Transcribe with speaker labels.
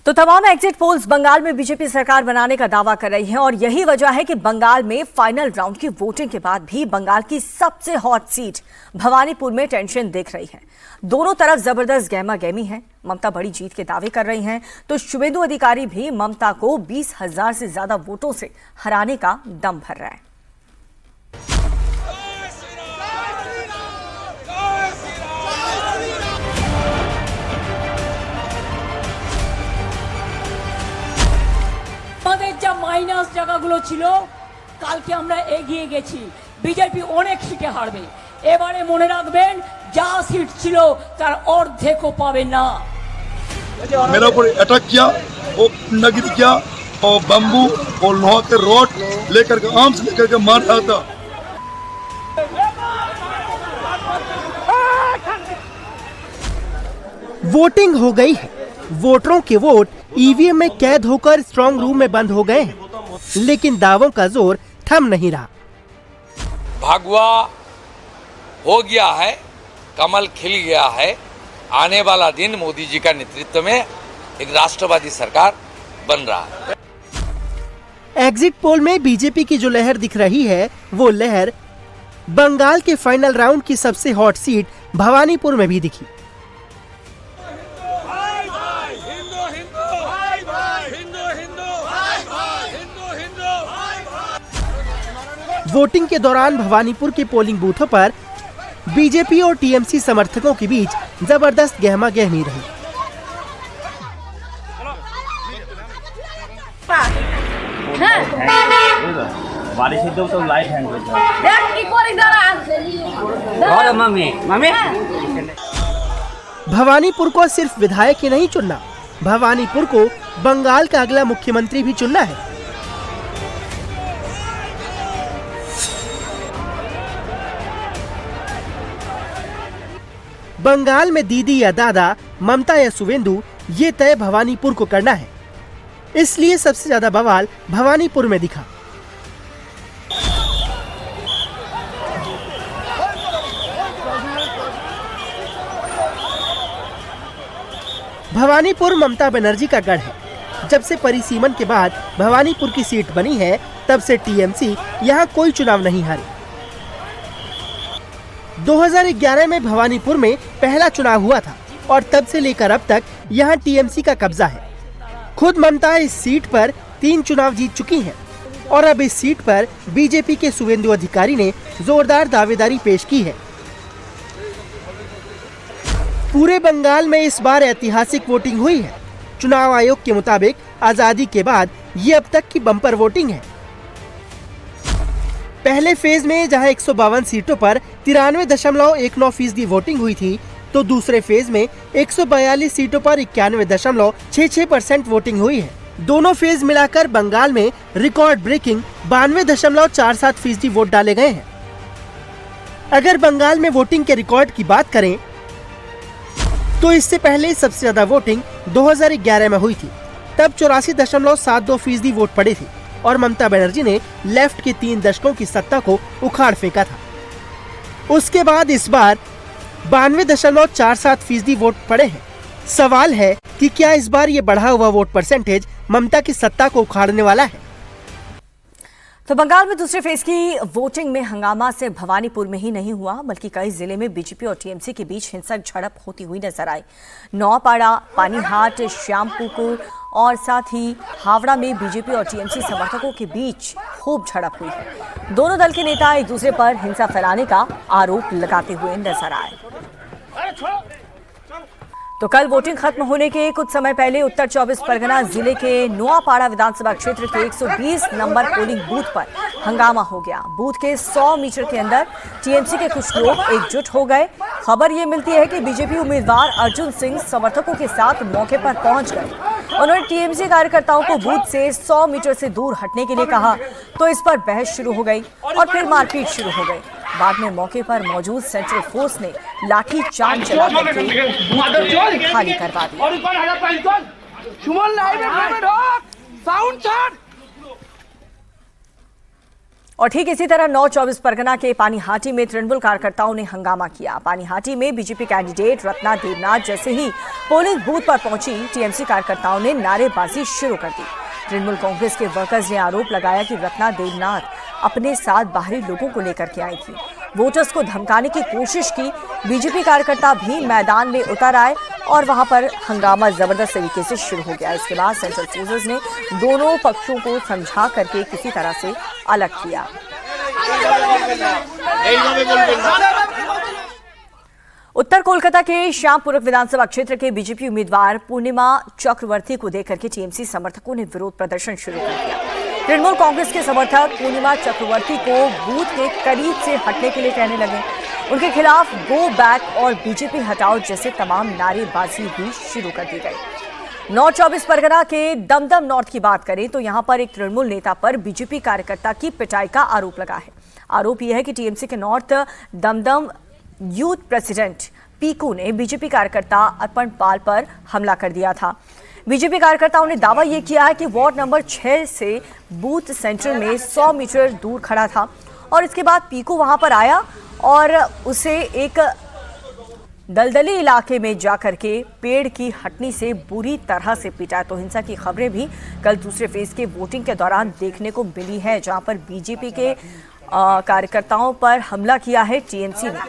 Speaker 1: तो तमाम exit polls Bengal में बीजेपी सरकार बनाने का दावा कर रही हैं और यही वजह है कि बंगाल में फाइनल राउंड की वोटिंग के बाद भी बंगाल की सबसे हॉट सीट भवानीपुर में टेंशन देख रही है। दोनों तरफ जबरदस्त गहमा गहमी है। ममता बड़ी जीत के दावे कर रही हैं तो शुभेंदु अधिकारी भी ममता को 20,000 से ज्यादा वोटों से हराने का दम भर रहा है।
Speaker 2: মাইনাস জায়গাগুলো ছিল কালকে আমরা এগিয়ে গেছি বিজেপি অনেক সিটে হারবে এবারে মনে রাখবেন যা সিট ছিল তার অর্ধেকও পাবে না।
Speaker 3: मेरा ऊपर अटैक किया वो गुंडागिरी किया और बम्बू और लोहा के रॉड लेकर के आर्म्स लेकर के मार रहा था।
Speaker 4: वोटिंग हो गई है। वोटरों के वोट ईवीएम में कैद होकर स्ट्रांग रूम में बंद हो गए हैं, लेकिन दावों का जोर थम नहीं रहा।
Speaker 5: भगवा हो गया है, कमल खिल गया है। आने वाला दिन मोदी जी का नेतृत्व में एक राष्ट्रवादी सरकार बन रहा है।
Speaker 4: एग्जिट पोल में बीजेपी की जो लहर दिख रही है, वो लहर बंगाल के फाइनल राउंड की सबसे हॉट सीट भवानीपुर में भी दिखी। वोटिंग के दौरान भवानीपुर के पोलिंग बूथों पर बीजेपी और टीएमसी समर्थकों के बीच जबरदस्त गहमा गहमी रही। भवानीपुर को सिर्फ विधायक ही नहीं चुनना, भवानीपुर को बंगाल का अगला मुख्यमंत्री भी चुनना है। बंगाल में दीदी या दादा, ममता या शुभेंदु, ये तय भवानीपुर को करना है। इसलिए सबसे ज्यादा बवाल भवानीपुर में दिखा। भवानीपुर ममता बनर्जी का गढ़ है। जब से परिसीमन के बाद भवानीपुर की सीट बनी है, तब से टीएमसी यहाँ कोई चुनाव नहीं हारी। 2011 में भवानीपुर में पहला चुनाव हुआ था और तब से लेकर अब तक यहाँ टीएमसी का कब्जा है। खुद ममता इस सीट पर 3 चुनाव जीत चुकी हैं और अब इस सीट पर बीजेपी के शुभेंदु अधिकारी ने जोरदार दावेदारी पेश की है। पूरे बंगाल में इस बार ऐतिहासिक वोटिंग हुई है। चुनाव आयोग के मुताबिक आजादी के बाद ये अब तक की बम्पर वोटिंग है। पहले फेज में जहां 152 सीटों पर 93.19% वोटिंग हुई थी, तो दूसरे फेज में 142 सीटों पर 91.66% वोटिंग हुई है। दोनों फेज मिलाकर बंगाल में रिकॉर्ड ब्रेकिंग 92.47% वोट डाले गए हैं। अगर बंगाल में वोटिंग के रिकॉर्ड की बात करें तो इससे पहले सबसे ज्यादा वोटिंग 2011 में हुई थी। तब 84.72% वोट पड़े थे और ममता बनर्जी ने लेफ्ट के 3 दशकों की सत्ता को उखाड़ फेंका था। उसके बाद इस बार 92.47% वोट पड़े हैं। सवाल है कि क्या इस बार ये बढ़ा हुआ वोट परसेंटेज ममता की सत्ता को उखाड़ने वाला है?
Speaker 1: तो बंगाल में दूसरे फेज की वोटिंग में हंगामा सिर्फ भवानीपुर में ही नहीं हुआ, बल्कि कई जिले में बीजेपी और टीएमसी के बीच हिंसक झड़प होती हुई नजर आई। नौपाड़ा, पानीहाट, श्यामपुकुर और साथ ही हावड़ा में बीजेपी और टीएमसी समर्थकों के बीच खूब झड़प हुई है। दोनों दल के नेता एक दूसरे पर हिंसा फैलाने का आरोप लगाते हुए नजर आए। तो कल वोटिंग खत्म होने के कुछ समय पहले उत्तर 24 परगना जिले के नोआपाड़ा विधानसभा क्षेत्र के 120 नंबर पोलिंग बूथ पर हंगामा हो गया। बूथ के 100 मीटर के अंदर टीएमसी के कुछ लोग एकजुट हो गए। खबर ये मिलती है कि बीजेपी उम्मीदवार अर्जुन सिंह समर्थकों के साथ मौके पर पहुंच गए। उन्होंने टीएमसी कार्यकर्ताओं को बूथ से 100 मीटर से दूर हटने के लिए कहा, तो इस पर बहस शुरू हो गई और फिर मारपीट शुरू हो गई। बाद में मौके पर मौजूद सेंट्रल फोर्स ने लाठी चार्ज चलाकर खाली करवा दिया। और ठीक इसी तरह 9/24 परगना के पानीहाटी में तृणमूल कार्यकर्ताओं ने हंगामा किया। पानीहाटी में बीजेपी कैंडिडेट रत्ना देवनाथ जैसे ही पोलिंग बूथ पर पहुंची, टीएमसी कार्यकर्ताओं ने नारेबाजी शुरू कर दी। तृणमूल कांग्रेस के वर्कर्स ने आरोप लगाया कि रत्ना देवनाथ अपने साथ बाहरी लोगों को लेकर के आई थी, वोटर्स को धमकाने की कोशिश की। बीजेपी कार्यकर्ता भी मैदान में उतर आए और वहां पर हंगामा जबरदस्त तरीके से शुरू हो गया। इसके बाद सेंट्रल फोर्सेस ने दोनों पक्षों को समझा करके किसी तरह से अलग किया। उत्तर कोलकाता के श्यामपुरक विधानसभा क्षेत्र के बीजेपी उम्मीदवार पूर्णिमा चक्रवर्ती को देकर के टीएमसी समर्थकों ने विरोध प्रदर्शन शुरू कर दिया। तृणमूल कांग्रेस के समर्थक पूर्णिमा चक्रवर्ती को बूथ के करीब से हटने के लिए कहने लगे। उनके खिलाफ गो बैक और बीजेपी हटाओ जैसे तमाम नारेबाजी भी शुरू कर दी गई। 9/24 परगना के दमदम नॉर्थ की बात करें तो यहां पर एक तृणमूल नेता पर बीजेपी कार्यकर्ता की पिटाई का आरोप लगा है। आरोप यह है कि टीएमसी के north Dumdum youth president Piku ने बीजेपी कार्यकर्ता अर्पण पाल पर हमला कर दिया था। बीजेपी कार्यकर्ताओं ने दावा यह किया है कि वार्ड नंबर 6 से बूथ सेंटर में 100 मीटर दूर खड़ा था और इसके बाद पीकू वहां पर आया और उसे एक दलदली इलाके में जाकर के पेड़ की हटनी से बुरी तरह से पीटा। तो हिंसा की खबरें भी कल दूसरे फेज के वोटिंग के दौरान देखने को मिली है, जहां पर बीजेपी के कार्यकर्ताओं पर हमला किया है टीएमसी ने।